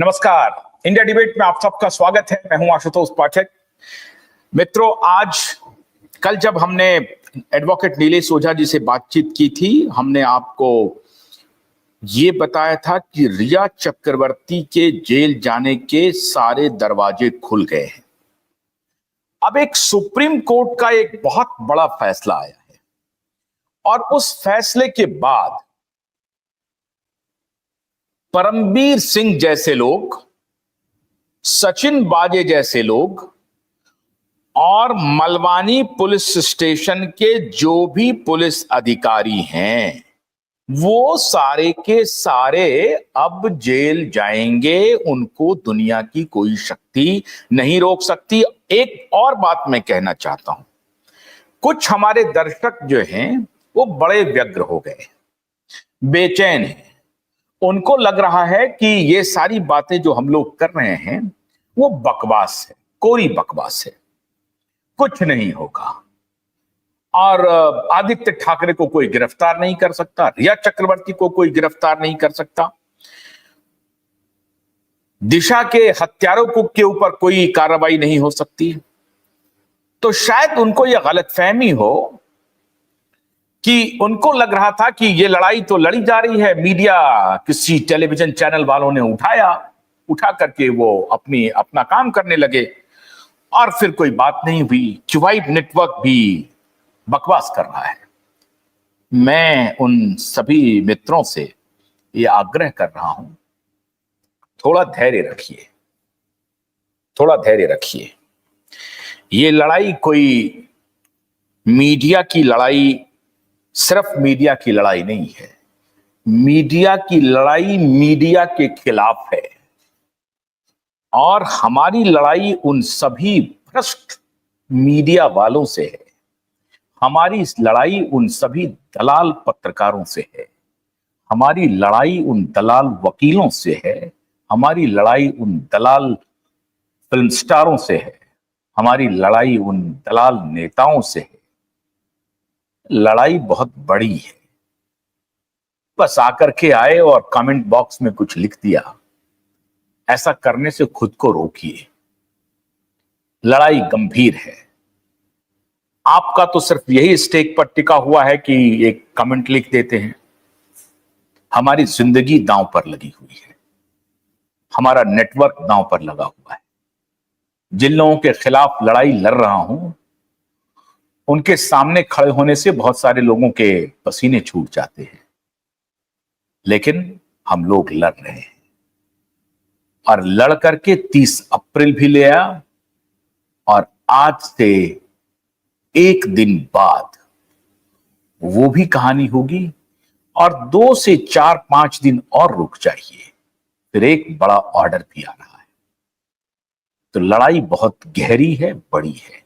नमस्कार। India debate में आप सबका स्वागत है। मैं हूं आशुतोष पाठक। मित्रों, कल जब हमने एडवोकेट नीलेश ओझा जी से बातचीत की थी, हमने आपको ये बताया था कि रिया चक्रवर्ती के जेल जाने के सारे दरवाजे खुल गए हैं। अब एक सुप्रीम कोर्ट का एक बहुत बड़ा फैसला आया है और उस फैसले के बाद परमबीर सिंह जैसे लोग, सचिन बाजे जैसे लोग और मलवानी पुलिस स्टेशन के जो भी पुलिस अधिकारी हैं, वो सारे के सारे अब जेल जाएंगे। उनको दुनिया की कोई शक्ति नहीं रोक सकती। एक और बात मैं कहना चाहता हूं, कुछ हमारे दर्शक जो हैं वो बड़े व्यग्र हो गए, बेचैन हैं। उनको लग रहा है कि ये सारी बातें जो हम लोग कर रहे हैं वो बकवास है, कोरी बकवास है, कुछ नहीं होगा और आदित्य ठाकरे को कोई गिरफ्तार नहीं कर सकता, रिया चक्रवर्ती को कोई गिरफ्तार नहीं कर सकता, दिशा के हत्यारों के ऊपर कोई कार्रवाई नहीं हो सकती। तो शायद उनको यह गलतफहमी हो कि उनको लग रहा था कि ये लड़ाई तो लड़ी जा रही है, मीडिया किसी टेलीविजन चैनल वालों ने उठा करके वो अपना काम करने लगे और फिर कोई बात नहीं हुई। क्यूवाइट नेटवर्क भी बकवास कर रहा है। मैं उन सभी मित्रों से ये आग्रह कर रहा हूं, थोड़ा धैर्य रखिए, थोड़ा धैर्य रखिए। ये लड़ाई कोई मीडिया की लड़ाई, सिर्फ मीडिया की लड़ाई नहीं है। मीडिया की लड़ाई मीडिया के खिलाफ है और हमारी लड़ाई उन सभी भ्रष्ट मीडिया वालों से है। हमारी लड़ाई उन सभी दलाल पत्रकारों से है। हमारी लड़ाई उन दलाल वकीलों से है। हमारी लड़ाई उन दलाल फिल्म स्टारों से है। हमारी लड़ाई उन दलाल नेताओं से है। लड़ाई बहुत बड़ी है। बस आकर के आए और कमेंट बॉक्स में कुछ लिख दिया, ऐसा करने से खुद को रोकिए। लड़ाई गंभीर है। आपका तो सिर्फ यही स्टेक पर टिका हुआ है कि एक कमेंट लिख देते हैं। हमारी जिंदगी दांव पर लगी हुई है। हमारा नेटवर्क दांव पर लगा हुआ है। जिन लोगों के खिलाफ लड़ाई लड़ रहा हूं, उनके सामने खड़े होने से बहुत सारे लोगों के पसीने छूट जाते हैं, लेकिन हम लोग लड़ रहे हैं और लड़ करके 30 अप्रैल भी ले आया और आज से एक दिन बाद वो भी कहानी होगी और 2 से 4-5 दिन और रुक जाइए, फिर एक बड़ा ऑर्डर भी आ रहा है। तो लड़ाई बहुत गहरी है, बड़ी है।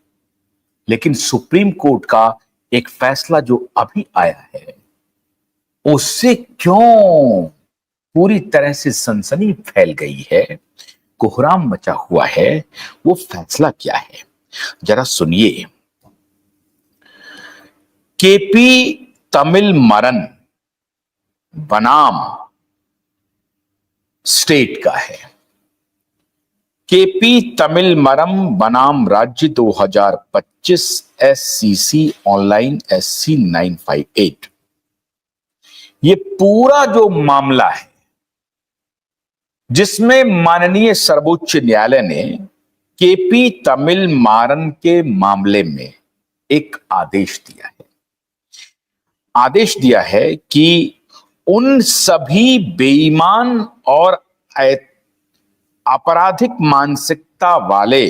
लेकिन सुप्रीम कोर्ट का एक फैसला जो अभी आया है, उससे क्यों पूरी तरह से सनसनी फैल गई है, कोहराम मचा हुआ है, वो फैसला क्या है जरा सुनिए। केपी तमिलमारन बनाम स्टेट का है। केपी तमिलमारन बनाम राज्य 2025 SCC ऑनलाइन SC 958। ये पूरा जो मामला है जिसमें माननीय सर्वोच्च न्यायालय ने केपी तमिलमारन के मामले में एक आदेश दिया है। आदेश दिया है कि उन सभी बेईमान और आपराधिक मानसिकता वाले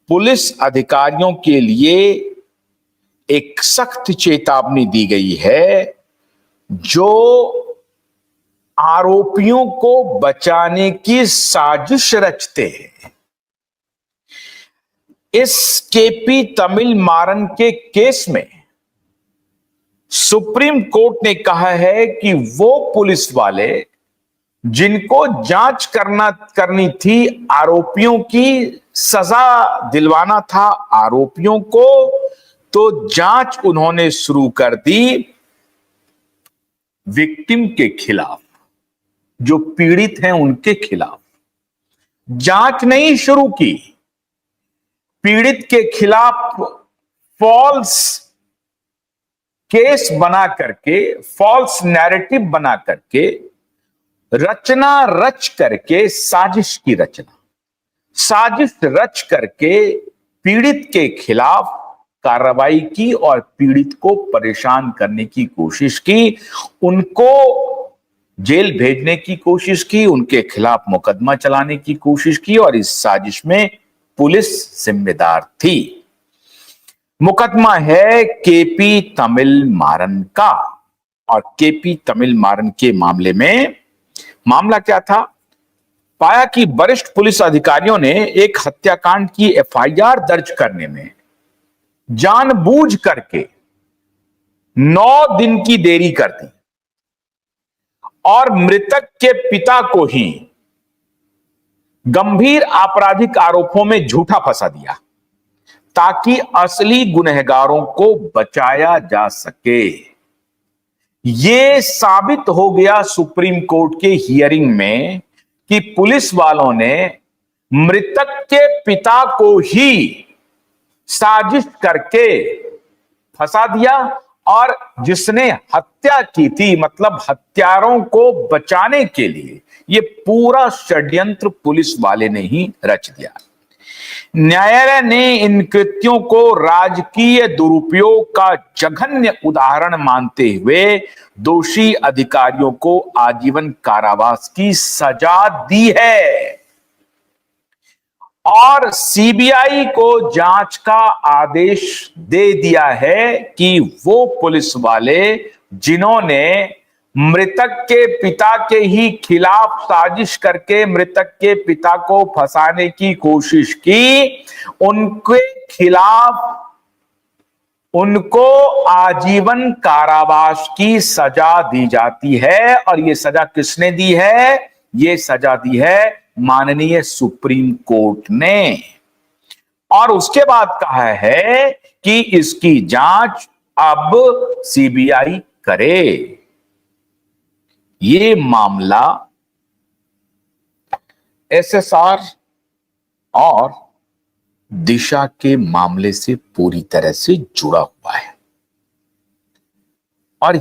पुलिस अधिकारियों के लिए एक सख्त चेतावनी दी गई है जो आरोपियों को बचाने की साजिश रचते हैं। इस केपी तमिलमारन के केस में सुप्रीम कोर्ट ने कहा है कि वो पुलिस वाले जिनको जांच करनी थी, आरोपियों की सजा दिलवाना था आरोपियों को, तो जांच उन्होंने शुरू कर दी विक्टिम के खिलाफ, जो पीड़ित हैं उनके खिलाफ। जांच नहीं शुरू की, पीड़ित के खिलाफ फॉल्स केस बना करके, फॉल्स नैरेटिव बना करके, रचना रच करके, साजिश की रचना, साजिश रच करके पीड़ित के खिलाफ कार्रवाई की और पीड़ित को परेशान करने की कोशिश की, उनको जेल भेजने की कोशिश की, उनके खिलाफ मुकदमा चलाने की कोशिश की, और इस साजिश में पुलिस जिम्मेदार थी। मुकदमा है केपी तमिल मारन का, और केपी तमिल मारन के मामले में मामला क्या था? पाया कि वरिष्ठ पुलिस अधिकारियों ने एक हत्याकांड की एफआईआर दर्ज करने में जानबूझ करके 9 दिन की देरी कर दी और मृतक के पिता को ही गंभीर आपराधिक आरोपों में झूठा फंसा दिया ताकि असली गुनहगारों को बचाया जा सके। यह साबित हो गया सुप्रीम कोर्ट के हियरिंग में कि पुलिस वालों ने मृतक के पिता को ही साजिश करके फंसा दिया, और जिसने हत्या की थी, मतलब हत्यारों को बचाने के लिए यह पूरा षड्यंत्र पुलिस वाले ने ही रच दिया। न्यायालय ने इन कृत्यों को राजकीय दुरुपयोग का जघन्य उदाहरण मानते हुए दोषी अधिकारियों को आजीवन कारावास की सजा दी है और सीबीआई को जांच का आदेश दे दिया है कि वो पुलिस वाले जिन्होंने मृतक के पिता के ही खिलाफ साजिश करके मृतक के पिता को फंसाने की कोशिश की, उनके खिलाफ उनको आजीवन कारावास की सजा दी जाती है। और यह सजा किसने दी है? यह सजा दी है माननीय सुप्रीम कोर्ट ने, और उसके बाद कहा है कि इसकी जांच अब सीबीआई करे। ये मामला एसएसआर और दिशा के मामले से पूरी तरह से जुड़ा हुआ है, और